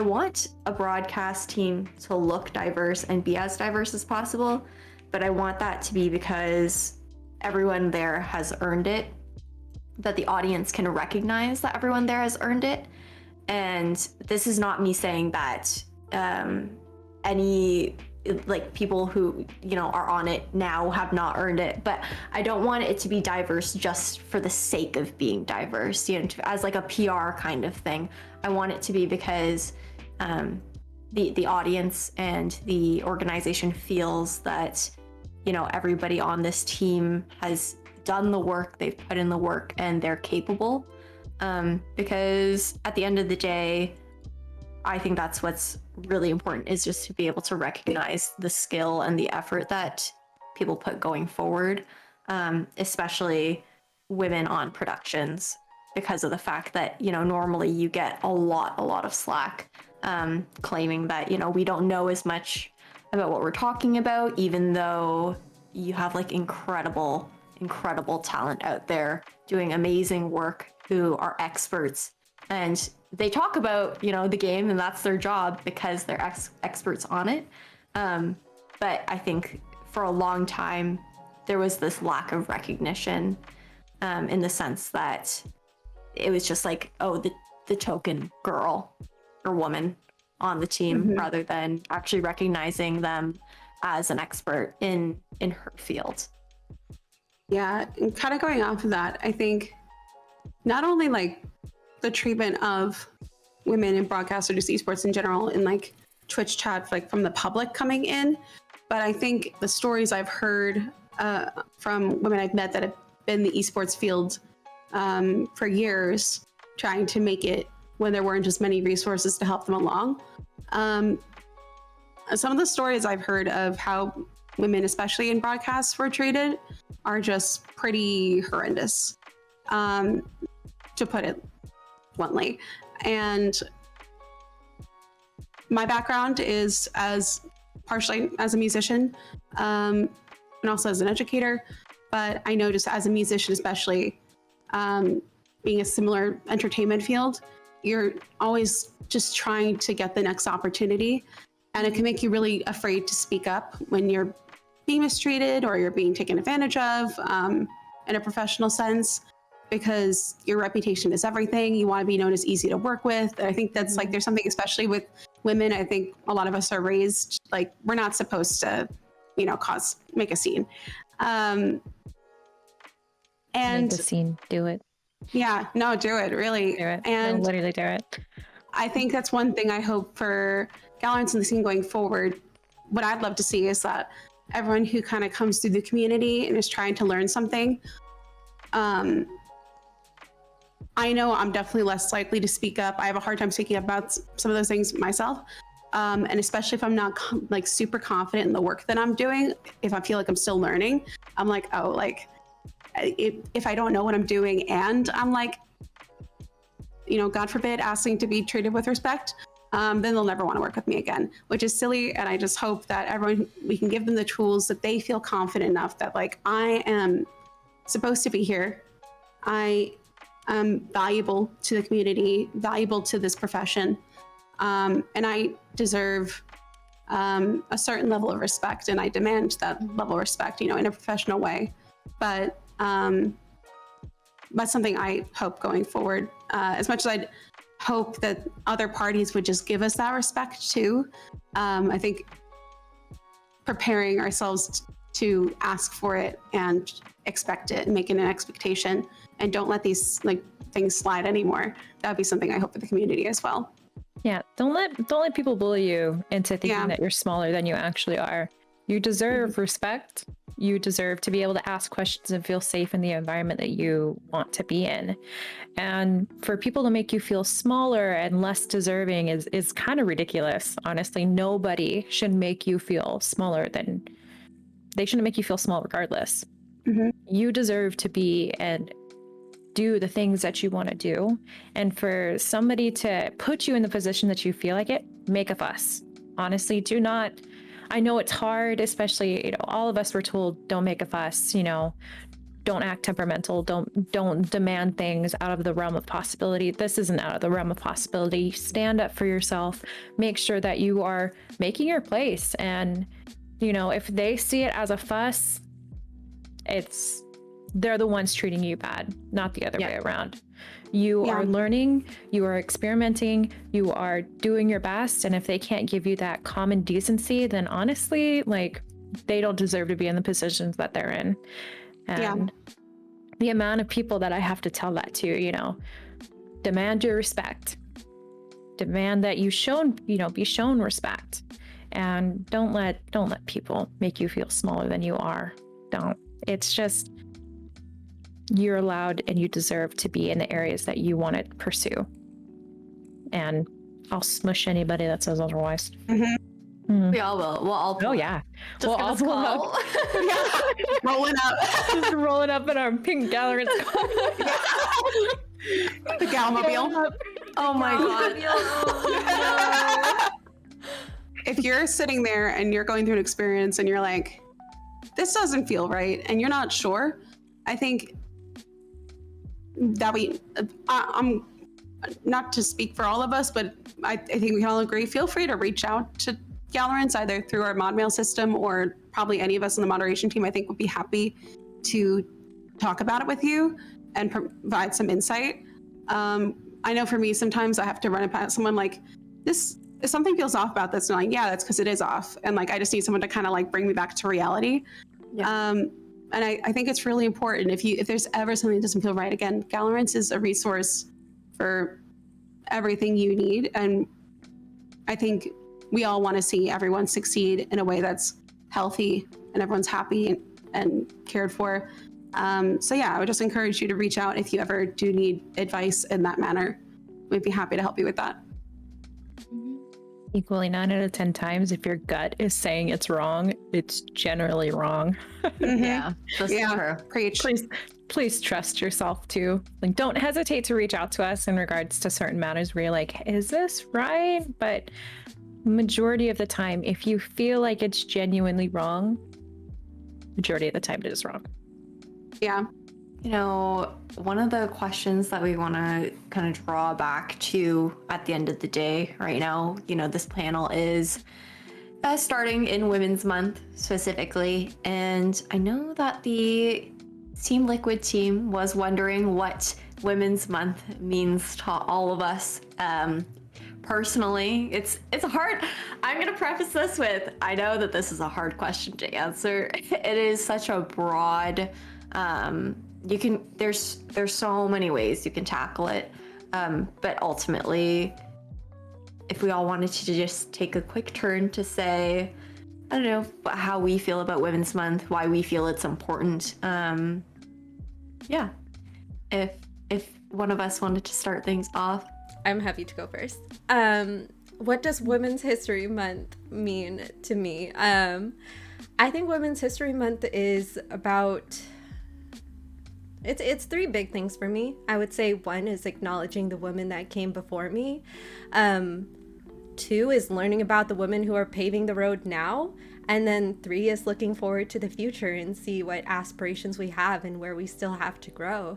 want a broadcast team to look diverse and be as diverse as possible, but I want that to be because everyone there has earned it, that the audience can recognize that everyone there has earned it. And this is not me saying that any like people who, you know, are on it now have not earned it, but I don't want it to be diverse just for the sake of being diverse, you know, as like a PR kind of thing. I want it to be because the audience and the organization feels that, you know, everybody on this team has done the work, they've put in the work, and they're capable. Because at the end of the day, I think that's what's really important, is just to be able to recognize the skill and the effort that people put going forward, especially women on productions, because of the fact that, you know, normally you get a lot of slack, claiming that, you know, we don't know as much about what we're talking about, even though you have like incredible talent out there doing amazing work who are experts, and they talk about, you know, the game, and that's their job because they're experts on it. But I think for a long time there was this lack of recognition, in the sense that it was just like, oh, the token girl or woman on the team, rather than actually recognizing them as an expert in her field. Yeah, and kind of going off of that, I think not only like the treatment of women in broadcast or just esports in general in like Twitch chat, like from the public coming in, but I think the stories I've heard from women I've met that have been in the esports field for years, trying to make it when there weren't just many resources to help them along. Some of the stories I've heard of how women, especially in broadcasts, were treated are just pretty horrendous, to put it bluntly. And my background is partially as a musician, and also as an educator, but I know just as a musician, especially being a similar entertainment field, you're always just trying to get the next opportunity, and it can make you really afraid to speak up when you're being mistreated or you're being taken advantage of, in a professional sense, because your reputation is everything. You want to be known as easy to work with. And I think that's like, there's something, especially with women, I think a lot of us are raised like we're not supposed to, you know, make a scene. And Make the scene, do it. Yeah, no, do it, really. Do it. And No, literally do it. I think that's one thing I hope for Galorants in the scene going forward. What I'd love to see is that everyone who kind of comes through the community and is trying to learn something, I know I'm definitely less likely to speak up. I have a hard time speaking up about some of those things myself. And especially if I'm not like super confident in the work that I'm doing, if I feel like I'm still learning, I'm like, oh, like if I don't know what I'm doing and I'm like, you know, God forbid, asking to be treated with respect, then they'll never want to work with me again, which is silly. And I just hope that we can give them the tools that they feel confident enough that like, I am supposed to be here. I am valuable to the community, valuable to this profession. And I deserve a certain level of respect, and I demand that level of respect, in a professional way. But that's something I hope going forward, as much as I'd hope that other parties would just give us that respect too. I think preparing ourselves to ask for it and expect it and make it an expectation, and don't let these like things slide anymore. That'd be something I hope for the community as well. Yeah, don't let people bully you into thinking that you're smaller than you actually are. You deserve respect. You deserve to be able to ask questions and feel safe in the environment that you want to be in. And for people to make you feel smaller and less deserving is kind of ridiculous. Honestly, nobody should make you feel smaller than they shouldn't make you feel small regardless. Mm-hmm. You deserve to be and do the things that you want to do. And for somebody to put you in the position that you feel like it, make a fuss. Honestly, do not. I know it's hard, especially, all of us were told, don't make a fuss, don't act temperamental, don't demand things out of the realm of possibility. This isn't out of the realm of possibility. Stand up for yourself. Make sure that you are making your place. And, if they see it as a fuss, they're the ones treating you bad, not the other way around. You are learning, you are experimenting, you are doing your best. And if they can't give you that common decency, then honestly, like, they don't deserve to be in the positions that they're in. And the amount of people that I have to tell that to, demand your respect, demand that be shown respect, and don't let people make you feel smaller than you are. Don't. It's just, you're allowed and you deserve to be in the areas that you want to pursue. And I'll smush anybody that says otherwise. Mm-hmm. We all will. We'll all. Oh yeah. Just we'll all pull up. Rolling up. Just rolling up in our pink Galorants. The Galmobile. Oh my god. If you're sitting there and you're going through an experience and you're like, this doesn't feel right, and you're not sure, I think that I'm not to speak for all of us, but I think we can all agree, feel free to reach out to Galorants either through our mod mail system, or probably any of us on the moderation team, I think, would be happy to talk about it with you and provide some insight. I know for me, sometimes I have to run it past someone like, this, if something feels off about this, and I'm like, yeah, that's because it is off. And like, I just need someone to kind of like bring me back to reality. Yeah. And I think it's really important, if there's ever something that doesn't feel right, again, Galorants is a resource for everything you need. And I think we all want to see everyone succeed in a way that's healthy and everyone's happy and cared for. So yeah, I would just encourage you to reach out if you ever do need advice in that manner. We'd be happy to help you with that. Equally, 9 out of 10 times, if your gut is saying it's wrong, it's generally wrong. Mm-hmm. Yeah, that's true. Preach. Please trust yourself too. Like, don't hesitate to reach out to us in regards to certain matters where you're like, is this right? But majority of the time, if you feel like it's genuinely wrong, majority of the time it is wrong. Yeah. One of the questions that we want to kind of draw back to at the end of the day right now, this panel is starting in Women's Month specifically. And I know that the Team Liquid team was wondering what Women's Month means to all of us. Personally, it's hard. I'm going to preface this with, I know that this is a hard question to answer. It is such a broad, there's so many ways you can tackle it. But ultimately, if we all wanted to just take a quick turn to say, I don't know, how we feel about Women's Month, why we feel it's important. Yeah. If one of us wanted to start things off. I'm happy to go first. What does Women's History Month mean to me? I think Women's History Month is about... It's three big things for me. I would say one is acknowledging the women that came before me. 2 is learning about the women who are paving the road now. And then 3 is looking forward to the future and see what aspirations we have and where we still have to grow.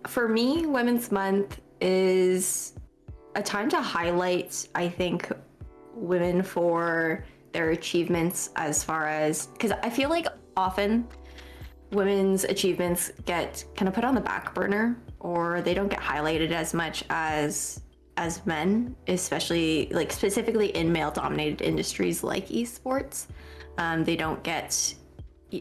For me, Women's Month is a time to highlight, I think, women for their achievements as far as, because I feel like often women's achievements get kind of put on the back burner, or they don't get highlighted as much as men, especially like specifically in male dominated industries like esports. They don't get,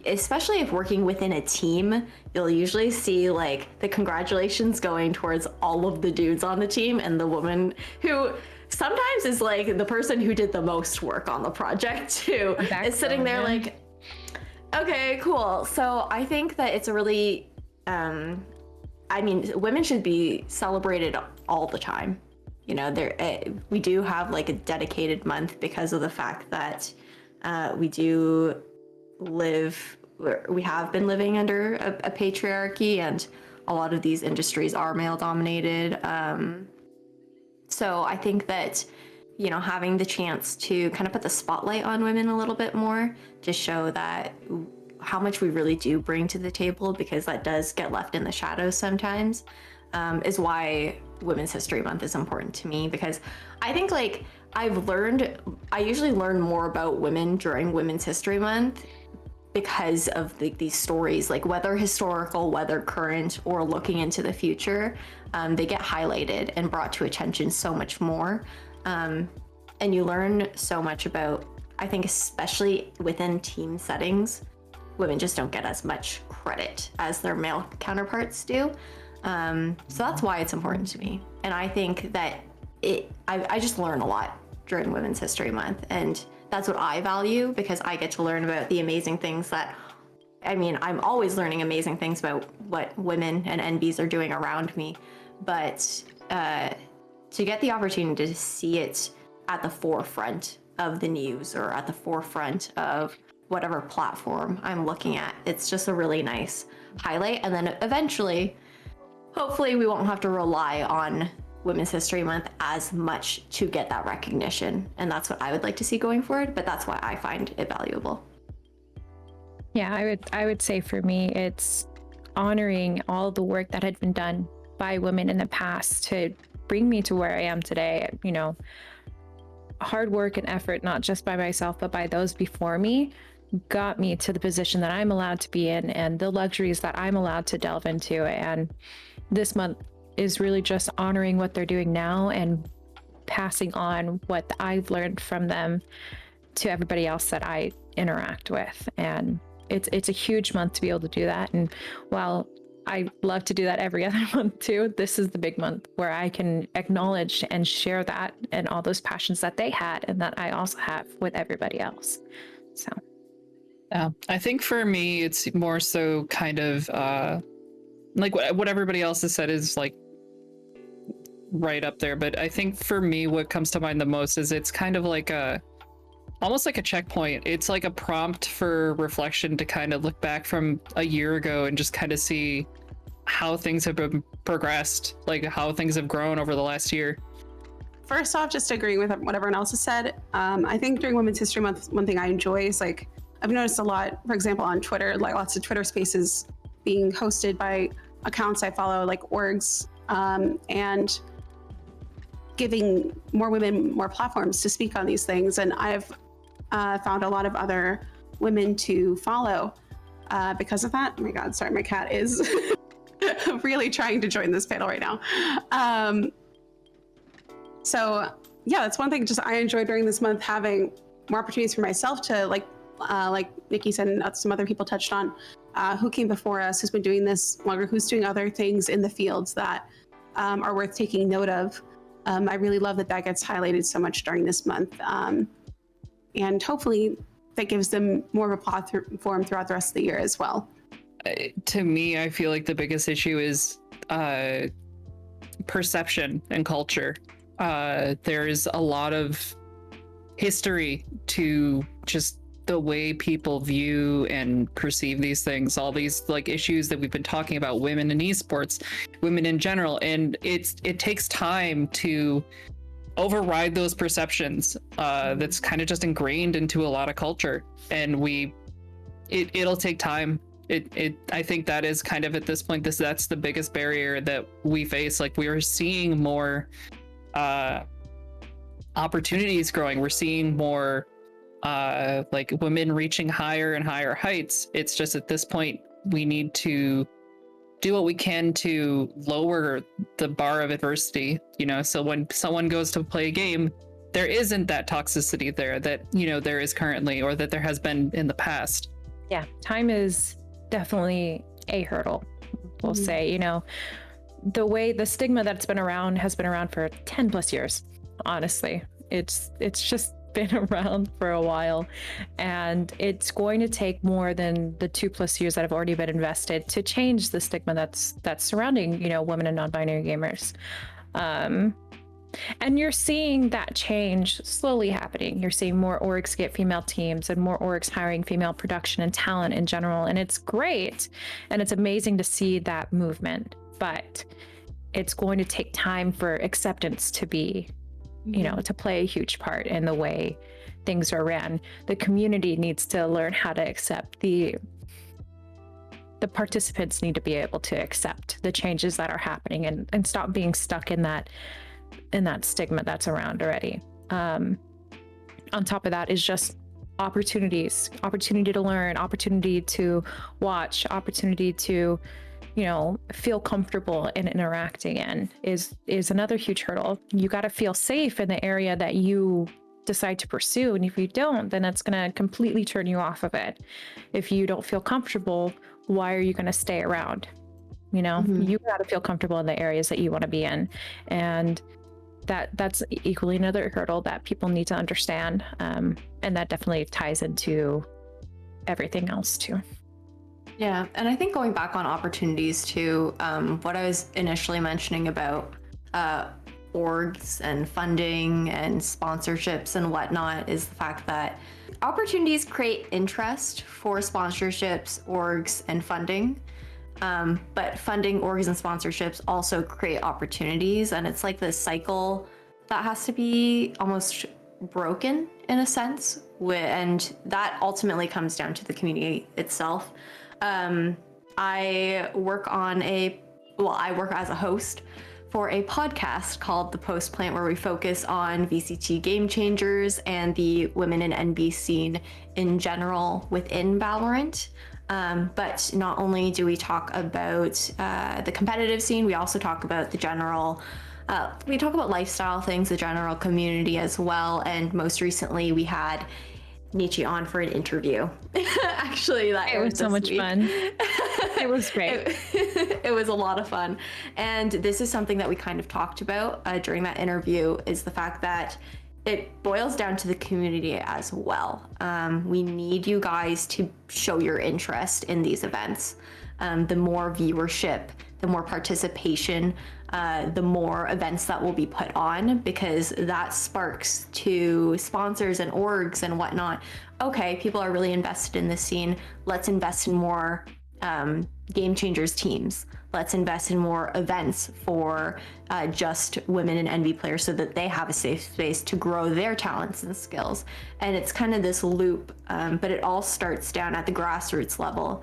especially if working within a team, you'll usually see like the congratulations going towards all of the dudes on the team, and the woman who sometimes is like the person who did the most work on the project too is sitting there like, okay, cool. So I think that it's a really, I mean, women should be celebrated all the time. You know, we do have like a dedicated month because of the fact that we have been living under a patriarchy, and a lot of these industries are male dominated. So I think that, you know, having the chance to kind of put the spotlight on women a little bit more to show that how much we really do bring to the table, because that does get left in the shadows sometimes, is why Women's History Month is important to me. Because I think like I usually learn more about women during Women's History Month because of these stories, like whether historical, whether current, or looking into the future, they get highlighted and brought to attention so much more. And you learn so much about, I think, especially within team settings, women just don't get as much credit as their male counterparts do. So that's why it's important to me. And I think that I just learn a lot during Women's History Month, and that's what I value, because I get to learn about the amazing things that, I mean, I'm always learning amazing things about what women and NBs are doing around me, but to get the opportunity to see it at the forefront of the news or at the forefront of whatever platform I'm looking at, it's just a really nice highlight. And then eventually, hopefully we won't have to rely on Women's History Month as much to get that recognition. And that's what I would like to see going forward, but that's why I find it valuable. Yeah, I would say for me, it's honoring all the work that had been done by women in the past to bring me to where I am today. You know, hard work and effort, not just by myself, but by those before me, got me to the position that I'm allowed to be in and the luxuries that I'm allowed to delve into. And this month is really just honoring what they're doing now and passing on what I've learned from them to everybody else that I interact with. And it's a huge month to be able to do that. And while I love to do that every other month too, this is the big month where I can acknowledge and share that and all those passions that they had and that I also have with everybody else. So yeah, I think for me, it's more so kind of like what everybody else has said is like right up there. But I think for me, what comes to mind the most is it's kind of like almost like a checkpoint. It's like a prompt for reflection to kind of look back from a year ago and just kind of see how things have been progressed, like how things have grown over the last year. First off, just agreeing with what everyone else has said. I think during Women's History Month, one thing I enjoy is like, I've noticed a lot, for example, on Twitter, like lots of Twitter spaces being hosted by accounts I follow, like orgs, and giving more women more platforms to speak on these things. And I've found a lot of other women to follow because of that. Oh my God, sorry, my cat is really trying to join this panel right now. So yeah, that's one thing just I enjoy during this month, having more opportunities for myself to like Nikki said and some other people touched on, who came before us, who's been doing this longer, who's doing other things in the fields that are worth taking note of. I really love that gets highlighted so much during this month. And hopefully that gives them more of a platform throughout the rest of the year as well. To me, I feel like the biggest issue is perception and culture. There's a lot of history to just the way people view and perceive these things, all these like issues that we've been talking about, women in esports, women in general. And it takes time to override those perceptions that's kind of just ingrained into a lot of culture, and it'll take time. I think that is kind of at this point, that's the biggest barrier that we face. Like, we are seeing more opportunities growing. We're seeing more like women reaching higher and higher heights. It's just at this point we need to do what we can to lower the bar of adversity, so when someone goes to play a game, there isn't that toxicity there that there is currently, or that there has been in the past. Yeah, time is definitely a hurdle. We'll say, the stigma that's been around has been around for 10 plus years. Honestly, it's just been around for a while, and it's going to take more than the 2+ years that have already been invested to change the stigma that's surrounding women and non-binary gamers. And you're seeing that change slowly happening. You're seeing more orgs get female teams, and more orgs hiring female production and talent in general, and it's great, and it's amazing to see that movement. But it's going to take time for acceptance to be to play a huge part in the way things are ran. The community needs to learn how to accept the participants need to be able to accept the changes that are happening, and stop being stuck in that stigma that's around already. On top of that is just opportunity to learn, opportunity to watch, opportunity to feel comfortable in interacting in is another huge hurdle. You got to feel safe in the area that you decide to pursue, and if you don't, then it's going to completely turn you off of it. If you don't feel comfortable, why are you going to stay around? You got to feel comfortable in the areas that you want to be in, and that's equally another hurdle that people need to understand, and that definitely ties into everything else too. Yeah, and I think going back on opportunities too, what I was initially mentioning about orgs and funding and sponsorships and whatnot is the fact that opportunities create interest for sponsorships, orgs, and funding. But funding, orgs, and sponsorships also create opportunities, and it's like this cycle that has to be almost broken in a sense, and that ultimately comes down to the community itself. I work as a host for a podcast called The Post Plant, where we focus on VCT game changers and the women in NB scene in general within Valorant. But not only do we talk about the competitive scene, we also talk about the general, we talk about lifestyle things, the general community as well. And most recently we had Nietzsche on for an interview. Actually, it was so much fun. It was great. It was a lot of fun. And this is something that we kind of talked about during that interview, is the fact that it boils down to the community as well. We need you guys to show your interest in these events. The more viewership, the more participation, the more events that will be put on, because that sparks to sponsors and orgs and whatnot. Okay, people are really invested in this scene. Let's invest in more Game Changers teams. Let's invest in more events for just women and NV players, so that they have a safe space to grow their talents and skills. And it's kind of this loop, but it all starts down at the grassroots level,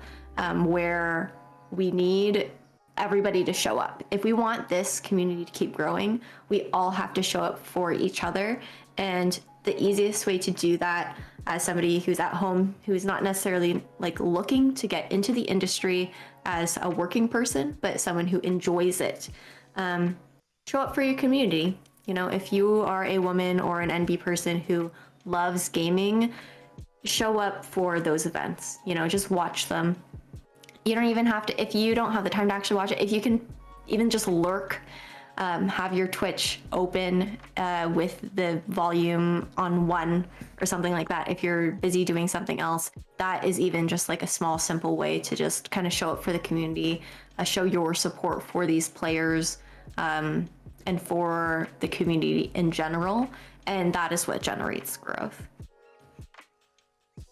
where we need everybody to show up. If we want this community to keep growing, we all have to show up for each other. And the easiest way to do that, as somebody who's at home, who is not necessarily like looking to get into the industry as a working person, but someone who enjoys it, show up for your community. If you are a woman or an NB person who loves gaming, show up for those events. Just watch them. You don't even have to, if you don't have the time to actually watch it, if you can even just lurk, have your Twitch open with the volume on 1 or something like that. If you're busy doing something else, that is even just like a small, simple way to just kind of show up for the community, show your support for these players, and for the community in general. And that is what generates growth.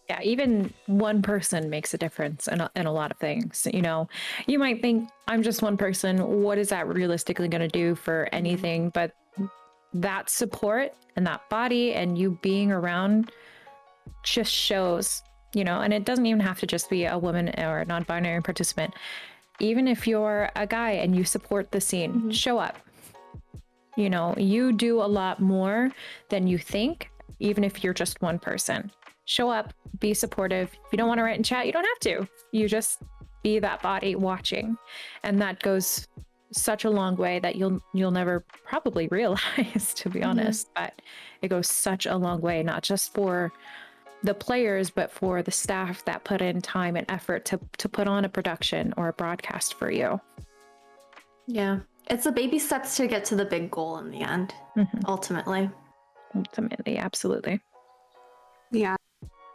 Yeah, even one person makes a difference in a lot of things. You might think, I'm just one person. What is that realistically going to do for anything? But that support and that body and you being around just shows, you know, and it doesn't even have to just be a woman or a non-binary participant. Even if you're a guy and you support the scene, show up. You know, you do a lot more than you think, even if you're just one person. Show up, be supportive. If you don't want to write in chat, you don't have to. You just be that body watching. And that goes such a long way that you'll never probably realize, to be honest, but it goes such a long way, not just for the players, but for the staff that put in time and effort to put on a production or a broadcast for you. Yeah. It's the baby steps to get to the big goal in the end, ultimately. Ultimately, absolutely. Yeah.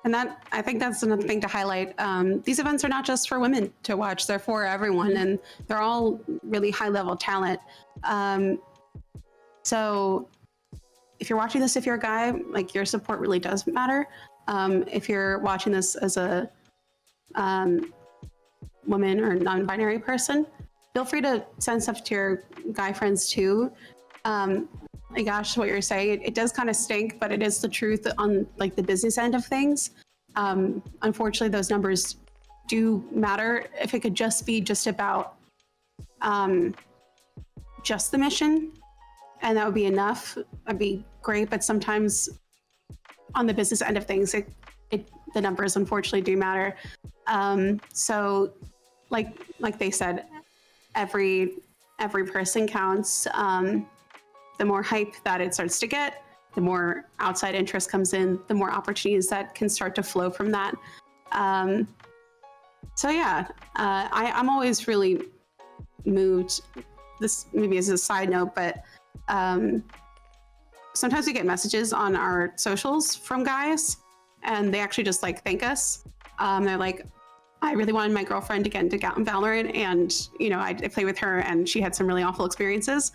And that, I think that's another thing to highlight. These events are not just for women to watch, they're for everyone, and they're all really high level talent. So if you're watching this, if you're a guy, like, your support really does matter. If you're watching this as a woman or non-binary person, feel free to send stuff to your guy friends too. My gosh, what you're saying, it does kind of stink, but it is the truth on, like, the business end of things. Unfortunately, those numbers do matter. If it could just be just about just the mission, and that would be enough, that'd be great. But sometimes on the business end of things, the numbers unfortunately do matter. So like they said, every person counts. The more hype that it starts to get, the more outside interest comes in, the more opportunities that can start to flow from that. So yeah, I'm always really moved. This maybe is a side note, but sometimes we get messages on our socials from guys, and they actually just, like, thank us. They're like, I really wanted my girlfriend to get into Valorant, and, you know, I play with her and she had some really awful experiences.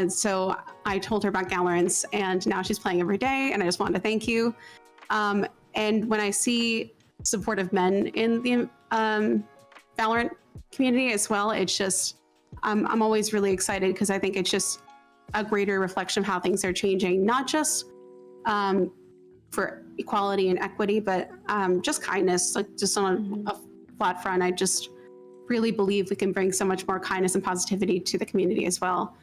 So I told her about Galorants, and now she's playing every day, and I just wanted to thank you. And when I see supportive men in the Valorant community as well, it's just, I'm always really excited, because I think it's just a greater reflection of how things are changing, not just for equality and equity, but just kindness, like, just on a flat front. I just really believe we can bring so much more kindness and positivity to the community as well.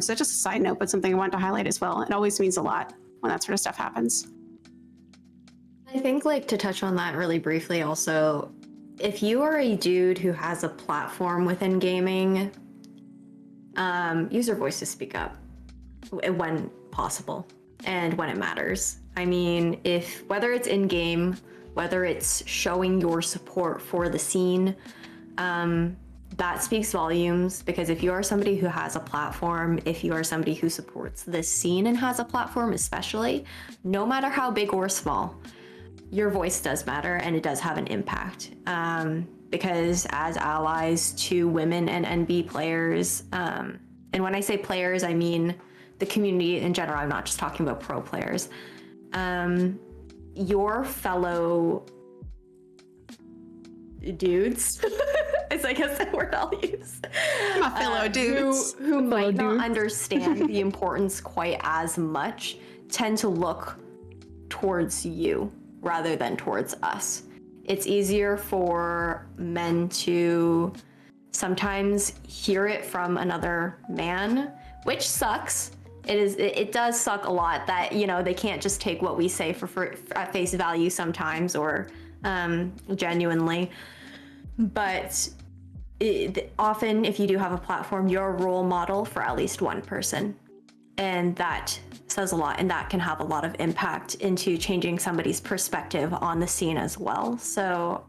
So just a side note, but something I wanted to highlight as well. It always means a lot when that sort of stuff happens. I think, like, to touch on that really briefly also, if you are a dude who has a platform within gaming, use your voice to speak up when possible and when it matters. I mean, whether it's in game, whether it's showing your support for the scene, that speaks volumes, because if you are somebody who has a platform, if you are somebody who supports this scene and has a platform especially, no matter how big or small, your voice does matter, and it does have an impact. Because as allies to women and NB players, and when I say players, I mean the community in general, I'm not just talking about pro players, your fellow dudes is, I guess, the word I'll use. My fellow dudes. Who might not understand the importance quite as much, tend to look towards you rather than towards us. It's easier for men to sometimes hear it from another man, which sucks. It does suck a lot that, you know, they can't just take what we say for at face value sometimes, or genuinely. But often, if you do have a platform, you're a role model for at least one person, and that says a lot, and that can have a lot of impact into changing somebody's perspective on the scene as well. So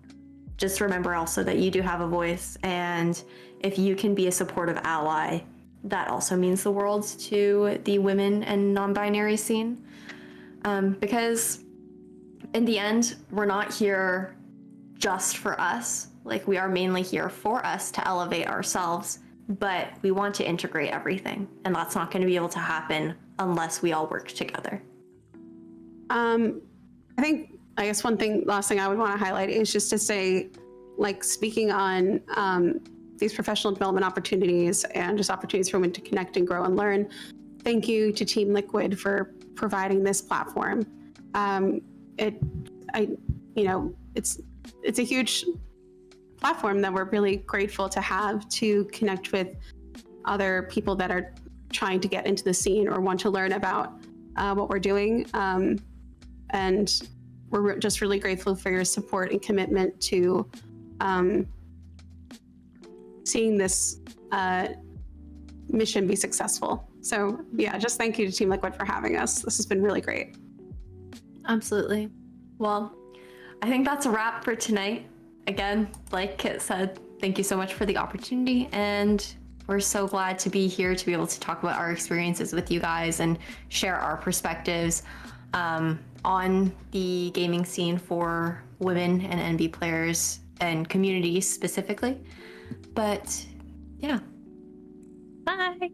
just remember also that you do have a voice, and if you can be a supportive ally, that also means the world to the women and non-binary scene. Because in the end, we're not here just for us. Like, we are mainly here for us to elevate ourselves, but we want to integrate everything, and that's not going to be able to happen unless we all work together. I guess last thing I would want to highlight is just to say, like, speaking on these professional development opportunities and just opportunities for women to connect and grow and learn. thank you to Team Liquid for providing this platform. It's a huge platform that we're really grateful to have to connect with other people that are trying to get into the scene or want to learn about what we're doing. And we're just really grateful for your support and commitment to seeing this mission be successful. So yeah, just thank you to Team Liquid for having us. This has been really great. Absolutely. Well, I think that's a wrap for tonight. Again, like Kit said, thank you so much for the opportunity, and we're so glad to be here to be able to talk about our experiences with you guys and share our perspectives on the gaming scene for women and NB players and communities specifically. But yeah. Bye.